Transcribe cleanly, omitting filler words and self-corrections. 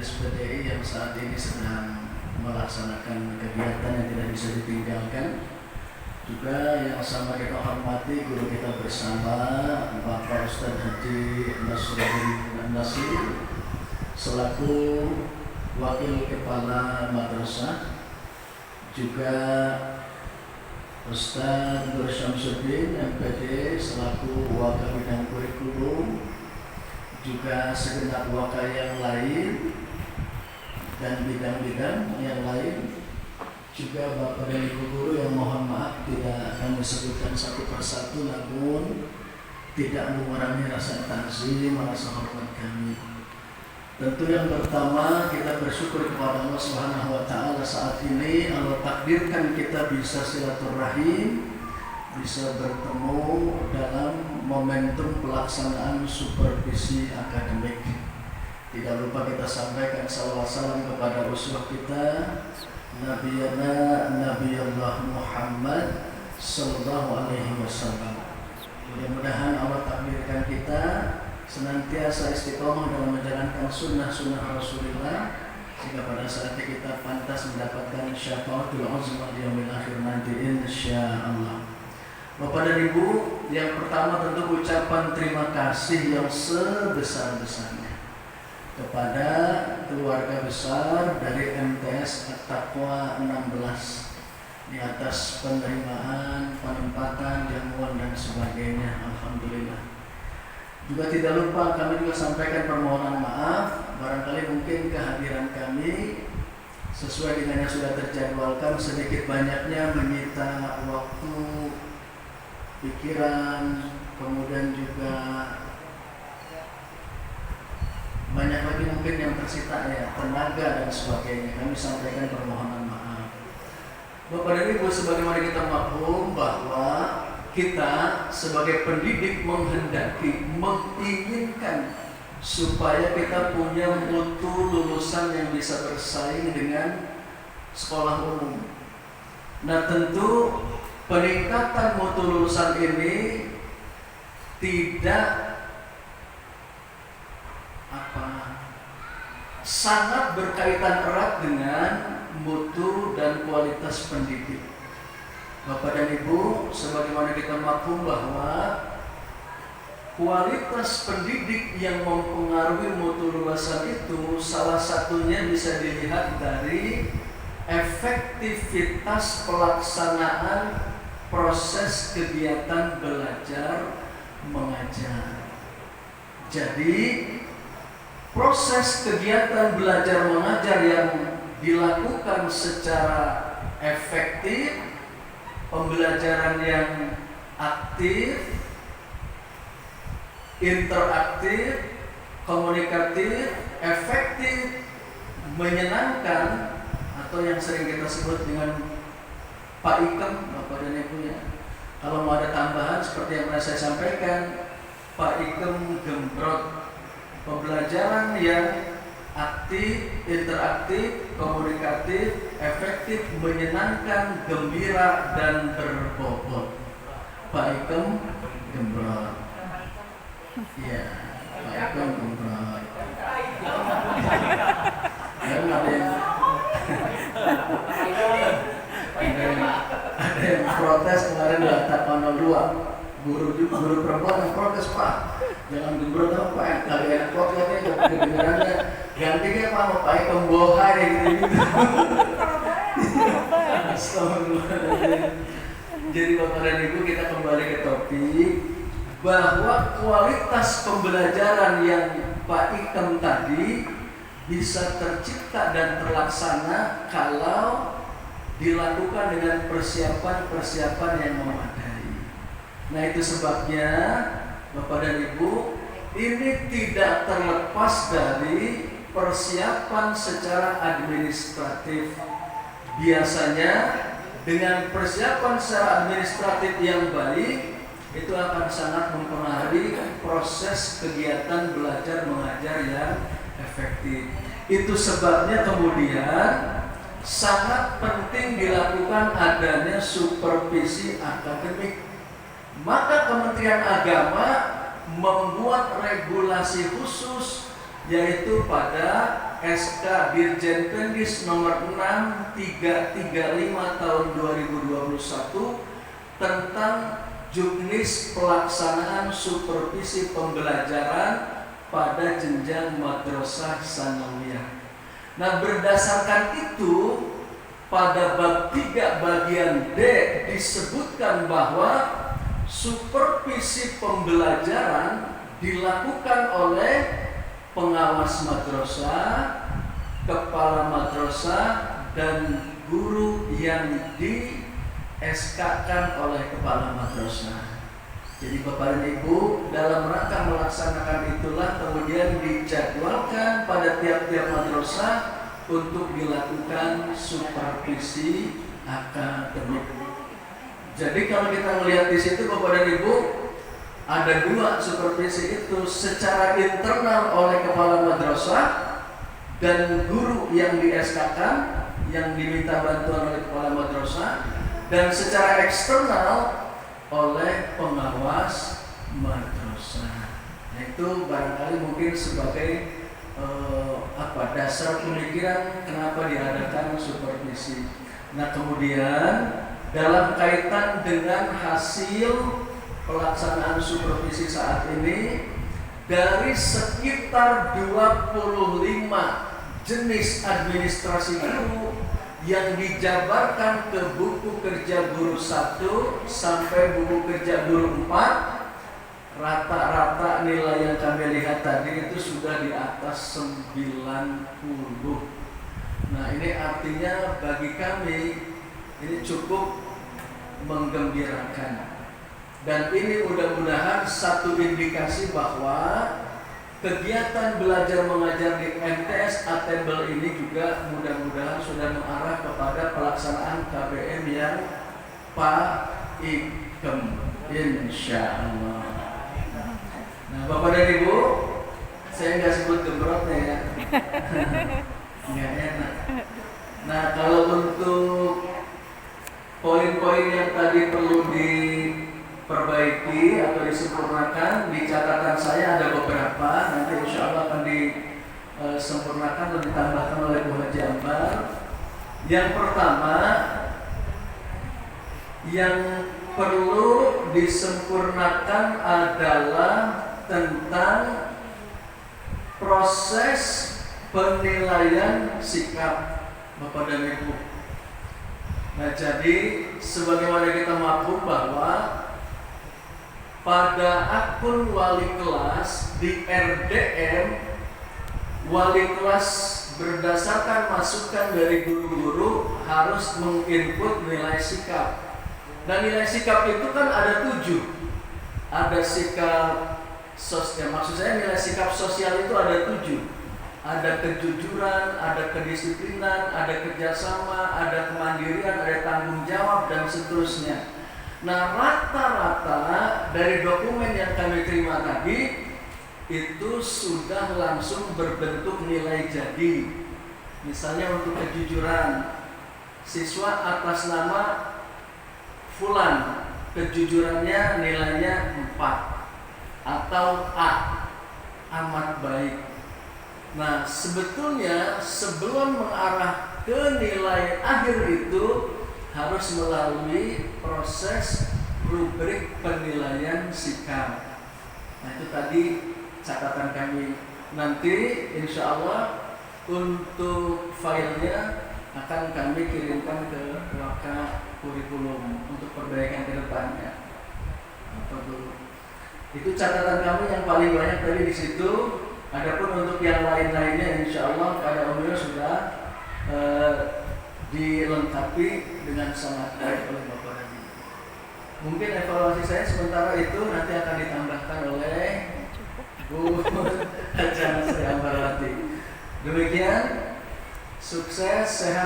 SPDI yang saat ini sedang melaksanakan kegiatan yang tidak bisa ditinggalkan. Juga yang sama kita hormati guru kita bersama Bapak Ustadz Haji Nasruddin Nasir selaku Wakil Kepala Madrasah, juga Ustadz Nur Syamsuddin MPD selaku Wakil Bidang Kurikulum, juga segenap wakil yang lain dan bidang-bidang yang lain, juga Bapak dan Ibu guru yang mohon maaf tidak kami sebutkan satu persatu, namun tidak mengurangi rasa takzim, rasa hormat kami. Tentu yang pertama kita bersyukur kepada Allah Subhanahu wa taala saat ini Allah takdirkan kita bisa silaturahim, bisa bertemu dalam momentum pelaksanaan supervisi akademik. Tidak lupa kita sampaikan salawat salam kepada uswah kita Nabi Allah Muhammad sallallahu alaihi wasallam. Mudah-mudahan Allah takdirkan kita senantiasa istiqomah dalam menjalankan sunnah-sunnah Rasulullah, sehingga pada saatnya kita pantas mendapatkan syafaatul uzma di yaumil akhir nanti insyaallah. Bapak dan Ibu, yang pertama tentu ucapan terima kasih yang sebesar-besarnya kepada keluarga besar dari MTS At-Taqwa 16 di atas penerimaan, penempatan, jamuan dan sebagainya. Alhamdulillah. Juga tidak lupa kami juga sampaikan permohonan maaf, barangkali mungkin kehadiran kami sesuai dengan yang sudah terjadwalkan sedikit banyaknya menyita waktu, pikiran, kemudian juga banyak lagi mungkin yang tersita ya, tenaga dan sebagainya. Kami sampaikan permohonan maaf. Bapak dan Ibu, sebagaimana kita maklum bahwa kita sebagai pendidik menghendaki, menginginkan supaya kita punya mutu lulusan yang bisa bersaing dengan sekolah umum. Nah, tentu peningkatan mutu lulusan ini tidak sangat berkaitan erat dengan mutu dan kualitas pendidik. Bapak dan Ibu, sebagaimana kita maklum bahwa kualitas pendidik yang mempengaruhi mutu lulusan itu salah satunya bisa dilihat dari efektivitas pelaksanaan proses kegiatan belajar mengajar. Jadi proses kegiatan belajar mengajar yang dilakukan secara efektif, pembelajaran yang aktif, interaktif, komunikatif, efektif, menyenangkan, atau yang sering kita sebut dengan Pak Ikem, Bapak dan Ibu ya. Kalau mau ada tambahan seperti yang pernah saya sampaikan, Pak Ikem Gembrot, pembelajaran yang aktif, interaktif, komunikatif, efektif, menyenangkan, gembira, dan berbobot. Pak Ikem Gembrot. Iya, Pak Ikem Gembrot. Dan ada yang protes kemarin di Taekwondo 2. Guru perempuan yang protes, Pak. Jangan gembrot dong, Pak. Kali enak protesnya, kedengarannya gantinya Pak mau Pak Ikem bohai gitu. Astagfirullahaladzim. Jadi Bapak dan Ibu, kita kembali ke topik bahwa kualitas pembelajaran yang Pak Ikem tadi bisa tercipta dan terlaksana kalau dilakukan dengan persiapan-persiapan yang memadai. Nah, itu sebabnya Bapak dan Ibu, ini tidak terlepas dari persiapan secara administratif. Biasanya dengan persiapan secara administratif yang baik itu akan sangat mempengaruhi proses kegiatan belajar mengajar yang efektif. Itu sebabnya kemudian sangat penting dilakukan adanya supervisi akademik. Maka Kementerian Agama membuat regulasi khusus yaitu pada SK Dirjen Pendis nomor 6335 tahun 2021 tentang juknis pelaksanaan supervisi pembelajaran pada jenjang madrasah sanawiyah. Nah, berdasarkan itu pada bab 3 bagian D disebutkan bahwa supervisi pembelajaran dilakukan oleh pengawas madrasah, kepala madrasah, dan guru yang di SK-kan oleh kepala madrasah. Jadi Bapak dan Ibu, dalam rangka melaksanakan itulah kemudian dijadwalkan pada tiap-tiap madrasah untuk dilakukan supervisi akademik. Jadi kalau kita melihat di situ Bapak dan Ibu, ada 2 supervisi itu, secara internal oleh kepala madrasah dan guru yang di SK-kan yang diminta bantuan oleh kepala madrasah, dan secara eksternal oleh pengawas madrasah. Nah, itu barangkali mungkin sebagai dasar pemikiran kenapa diadakan supervisi. Nah, kemudian dalam kaitan dengan hasil pelaksanaan supervisi saat ini, dari sekitar 25 jenis administrasi guru yang dijabarkan ke buku kerja guru 1 sampai buku kerja guru 4, rata-rata nilai yang kami lihat tadi itu sudah di atas 90. Nah, ini artinya bagi kami ini cukup menggembirakan. Dan ini mudah-mudahan satu indikasi bahwa kegiatan belajar mengajar di MTS Atembel ini juga mudah-mudahan sudah mengarah kepada pelaksanaan KBM yang pakem, insya Allah. Nah, Bapak dan Ibu, saya nggak sebut gembrotnya ya, nggak enak. Nah, kalau untuk poin-poin yang tadi perlu diperbaiki atau disempurnakan, di catatan saya ada beberapa, nanti insya Allah akan disempurnakan dan ditambahkan oleh Bu Haji Ambar. Yang pertama, yang perlu disempurnakan adalah tentang proses penilaian sikap Bapak dan Ibu. Nah, jadi sebagaimana kita maklum bahwa pada akun wali kelas di RDM, wali kelas berdasarkan masukan dari guru-guru harus menginput nilai sikap. Dan nilai sikap itu kan ada 7. Ada sikap sosial, maksud saya nilai sikap sosial itu ada 7. Ada kejujuran, ada kedisiplinan, ada kerjasama, ada kemandirian, ada tanggung jawab, dan seterusnya. Nah, rata-rata dari dokumen yang kami terima tadi itu sudah langsung berbentuk nilai jadi. Misalnya untuk kejujuran, siswa atas nama Fulan, kejujurannya nilainya 4 atau A, amat baik. Nah, sebetulnya sebelum mengarah ke nilai akhir itu harus melalui proses rubrik penilaian sikap. Nah, itu tadi catatan kami. Nanti insya Allah untuk filenya akan kami kirimkan ke Waka Kurikulum untuk perbaikan ke depannya. Itu catatan kami yang paling banyak tadi di situ. Adapun untuk yang lain-lainnya insya Allah pada umumnya sudah dilengkapi dengan sangat baik oleh Bapak dan Ibu. Mungkin evaluasi saya sementara itu nanti akan ditambahkan oleh Bu Haji Sri Ambarwati. Demikian, sukses, sehat.